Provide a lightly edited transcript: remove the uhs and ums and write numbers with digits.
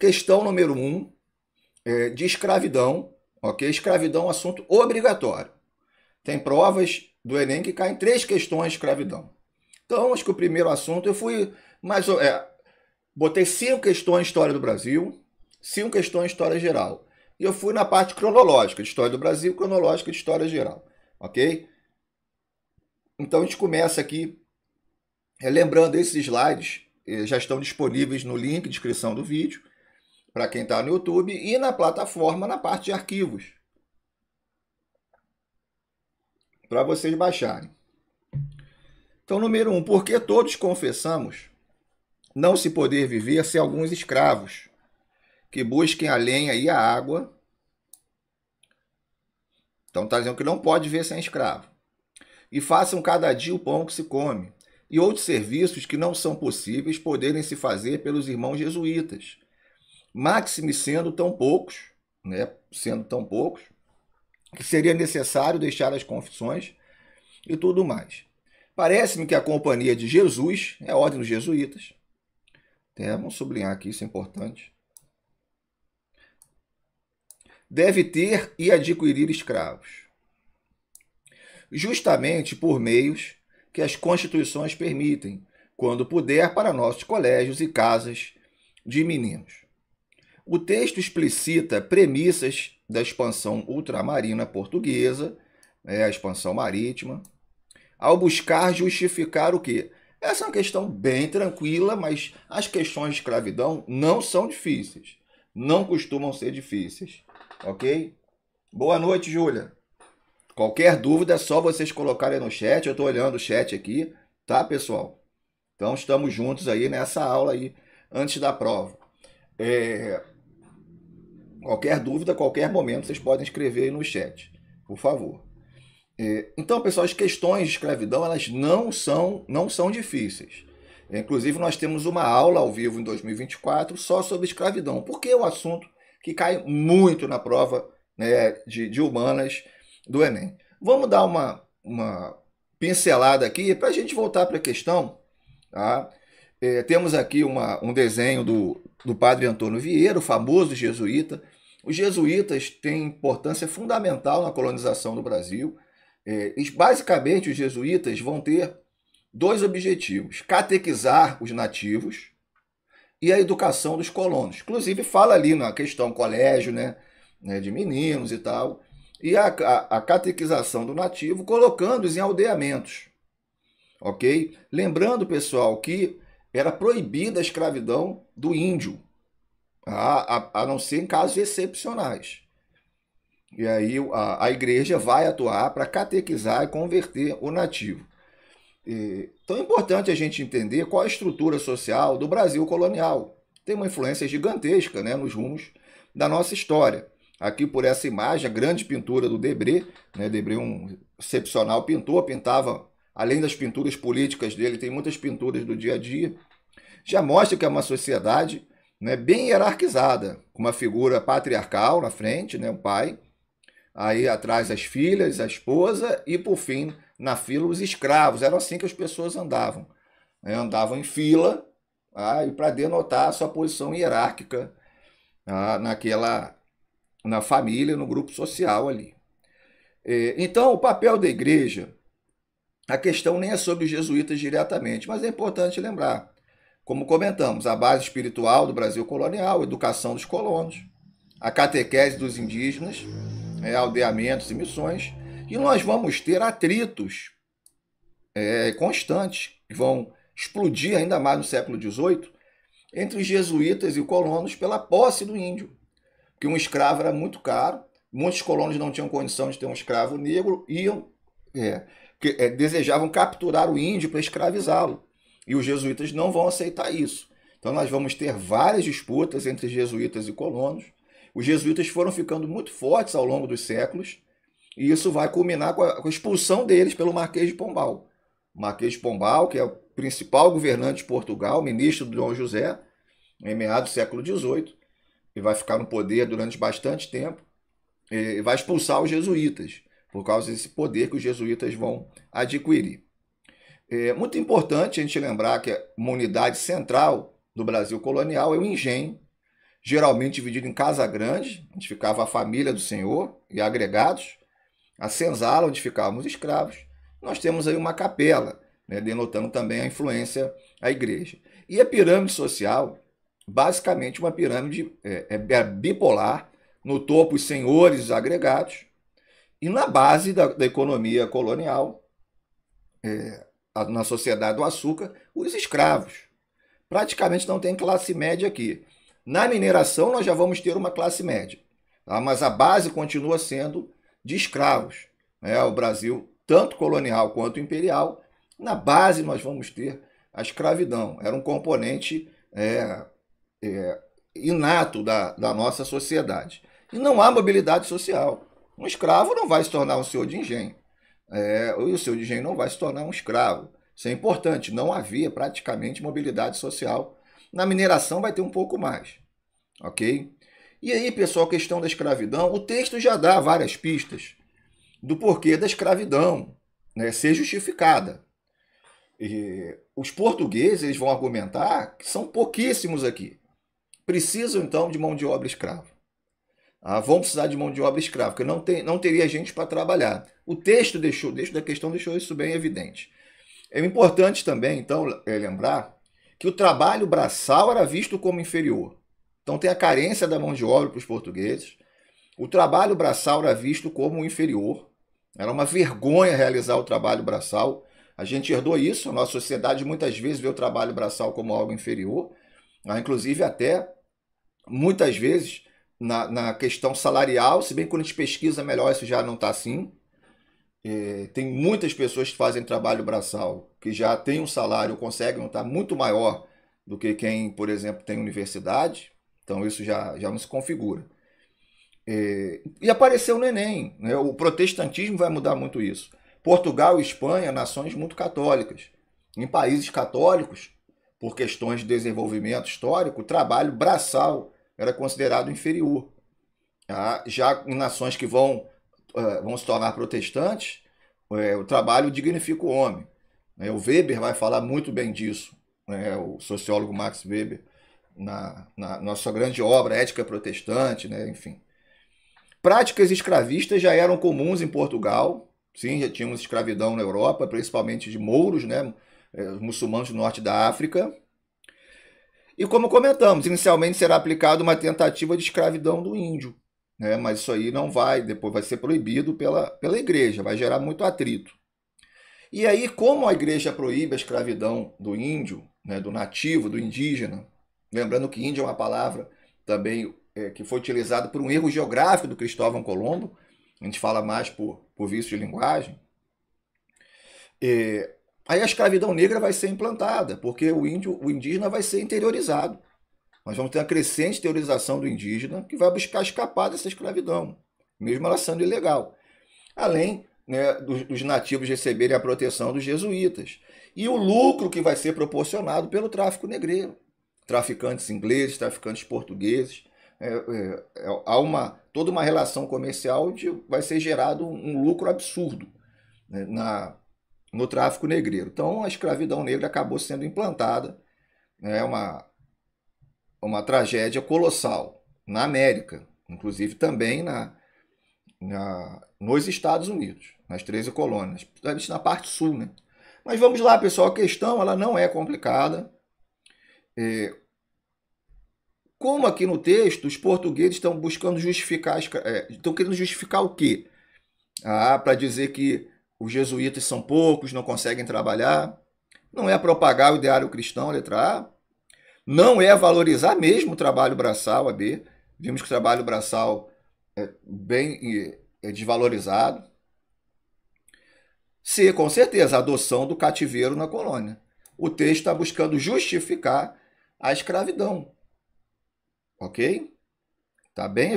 Questão número 1, de escravidão, ok? Escravidão é um assunto obrigatório. Tem provas do Enem que caem 3 questões de escravidão. Então, acho que o primeiro assunto eu fui mais... botei 5 questões de história do Brasil, 5 questões de história geral. E eu fui na parte cronológica de história do Brasil, cronológica de história geral, ok? Então, a gente começa aqui, lembrando, esses slides já estão disponíveis no link de descrição do vídeo, para quem está no YouTube, e na plataforma, na parte de arquivos, para vocês baixarem. Então, número 1, por que todos confessamos não se poder viver sem alguns escravos, que busquem a lenha e a água? Então, está dizendo que não pode viver sem escravo. E façam cada dia o pão que se come, e outros serviços que não são possíveis poderem se fazer pelos irmãos jesuítas, máxime sendo tão poucos, que seria necessário deixar as confissões e tudo mais. Parece-me que a companhia de Jesus, é a ordem dos jesuítas, vamos sublinhar aqui, isso é importante, deve ter e adquirir escravos, justamente por meios que as constituições permitem, quando puder, para nossos colégios e casas de meninos. O texto explicita premissas da expansão ultramarina portuguesa, a expansão marítima, ao buscar justificar o quê? Essa é uma questão bem tranquila, mas as questões de escravidão não são difíceis. Não costumam ser difíceis, ok? Boa noite, Júlia. Qualquer dúvida é só vocês colocarem no chat. Eu estou olhando o chat aqui, tá, pessoal? Então, estamos juntos aí nessa aula aí, antes da prova. Qualquer dúvida, qualquer momento, vocês podem escrever aí no chat, por favor. Então, pessoal, as questões de escravidão, elas não são difíceis. Inclusive, nós temos uma aula ao vivo em 2024 só sobre escravidão, porque é um assunto que cai muito na prova, né, de humanas do Enem. Vamos dar uma pincelada aqui para a gente voltar para a questão. Tá? Temos aqui um desenho do padre Antônio Vieira, o famoso jesuíta. Os jesuítas têm importância fundamental na colonização do Brasil. Basicamente, os jesuítas vão ter 2 objetivos: catequizar os nativos e a educação dos colonos. Inclusive, fala ali na questão colégio, né, de meninos e tal, e a catequização do nativo, colocando-os em aldeamentos. Ok? Lembrando, pessoal, que era proibida a escravidão do índio, a não ser em casos excepcionais. E aí a igreja vai atuar para catequizar e converter o nativo. Então é importante a gente entender qual a estrutura social do Brasil colonial. Tem uma influência gigantesca, né, nos rumos da nossa história. Aqui por essa imagem, a grande pintura do Debré, né, Debré é um excepcional pintor, pintava, além das pinturas políticas dele, tem muitas pinturas do dia a dia, já mostra que é uma sociedade, né, bem hierarquizada, com uma figura patriarcal na frente, né, o pai, aí atrás as filhas, a esposa e, por fim, na fila, os escravos. Era assim que as pessoas andavam. Andavam em fila, e para denotar a sua posição hierárquica na família, no grupo social ali. Então, o papel da igreja, a questão nem é sobre os jesuítas diretamente, mas é importante lembrar, como comentamos, a base espiritual do Brasil colonial, a educação dos colonos, a catequese dos indígenas, aldeamentos e missões, e nós vamos ter atritos constantes, que vão explodir ainda mais no século XVIII, entre os jesuítas e colonos pela posse do índio, porque um escravo era muito caro, muitos colonos não tinham condição de ter um escravo negro, desejavam capturar o índio para escravizá-lo, e os jesuítas não vão aceitar isso. Então nós vamos ter várias disputas entre jesuítas e colonos. Os jesuítas foram ficando muito fortes ao longo dos séculos, e isso vai culminar com a expulsão deles pelo Marquês de Pombal. O Marquês de Pombal, que é o principal governante de Portugal, ministro do Dom José, em meados do século XVIII, e vai ficar no poder durante bastante tempo, e vai expulsar os jesuítas, por causa desse poder que os jesuítas vão adquirir. É muito importante a gente lembrar que uma unidade central do Brasil colonial é o engenho, geralmente dividido em casa grande, onde ficava a família do senhor e agregados, a senzala, onde ficavam os escravos. Nós temos aí uma capela, né, denotando também a influência à igreja. E a pirâmide social, basicamente uma pirâmide bipolar, no topo os senhores e os agregados, e na base da economia colonial, na sociedade do açúcar, os escravos. Praticamente não tem classe média aqui. Na mineração nós já vamos ter uma classe média, tá? Mas a base continua sendo de escravos, né? O Brasil, tanto colonial quanto imperial, na base nós vamos ter a escravidão. Era um componente inato da nossa sociedade. E não há mobilidade social. Um escravo não vai se tornar um senhor de engenho. E o senhor de engenho não vai se tornar um escravo. Isso é importante. Não havia praticamente mobilidade social. Na mineração vai ter um pouco mais. Ok? E aí, pessoal, a questão da escravidão, o texto já dá várias pistas do porquê da escravidão, né, ser justificada. E os portugueses eles vão argumentar que são pouquíssimos aqui. Precisam, então, de mão de obra escrava. Vão precisar de mão de obra escrava, porque não teria gente para trabalhar. O texto da questão deixou isso bem evidente. É importante também, então, lembrar que o trabalho braçal era visto como inferior. Então tem a carência da mão de obra para os portugueses. O trabalho braçal era visto como inferior. Era uma vergonha realizar o trabalho braçal. A gente herdou isso. A nossa sociedade muitas vezes vê o trabalho braçal como algo inferior. Inclusive até, muitas vezes, na questão salarial, se bem que quando a gente pesquisa melhor isso já não está assim. Tem muitas pessoas que fazem trabalho braçal que já têm um salário, conseguem estar muito maior do que quem, por exemplo, tem universidade. Então isso já não se configura. E apareceu no Enem, né? O protestantismo vai mudar muito isso. Portugal e Espanha, nações muito católicas. Em países católicos, por questões de desenvolvimento histórico, o trabalho braçal era considerado inferior. Já em nações que vão se tornar protestantes, o trabalho dignifica o homem. O Weber vai falar muito bem disso, né? O sociólogo Max Weber, na sua grande obra Ética Protestante, né? Enfim. Práticas escravistas já eram comuns em Portugal, sim, já tínhamos escravidão na Europa, principalmente de mouros, né? Muçulmanos do norte da África. E como comentamos, inicialmente será aplicada uma tentativa de escravidão do índio, né? Mas isso aí não vai, depois vai ser proibido pela igreja, vai gerar muito atrito. E aí, como a igreja proíbe a escravidão do índio, né, do nativo, do indígena, lembrando que índio é uma palavra também que foi utilizada por um erro geográfico do Cristóvão Colombo, a gente fala mais por vício de linguagem, aí a escravidão negra vai ser implantada, porque o indígena vai ser interiorizado. Nós vamos ter uma crescente teorização do indígena que vai buscar escapar dessa escravidão, mesmo ela sendo ilegal. Além, né, dos nativos receberem a proteção dos jesuítas. E o lucro que vai ser proporcionado pelo tráfico negreiro. Traficantes ingleses, traficantes portugueses. Há toda uma relação comercial onde vai ser gerado um lucro absurdo, né, no tráfico negreiro. Então a escravidão negra acabou sendo implantada. É uma tragédia colossal na América, inclusive também nos Estados Unidos, nas 13 colônias, principalmente na parte sul, né? Mas vamos lá, pessoal, a questão ela não é complicada. Como aqui no texto, os portugueses estão buscando justificar, estão querendo justificar o quê? Para dizer que os jesuítas são poucos, não conseguem trabalhar. Não é propagar o ideário cristão, letra A. Não é valorizar mesmo o trabalho braçal, a B. Vimos que o trabalho braçal é bem desvalorizado. C, com certeza, a adoção do cativeiro na colônia. O texto está buscando justificar a escravidão. Ok? Tá bem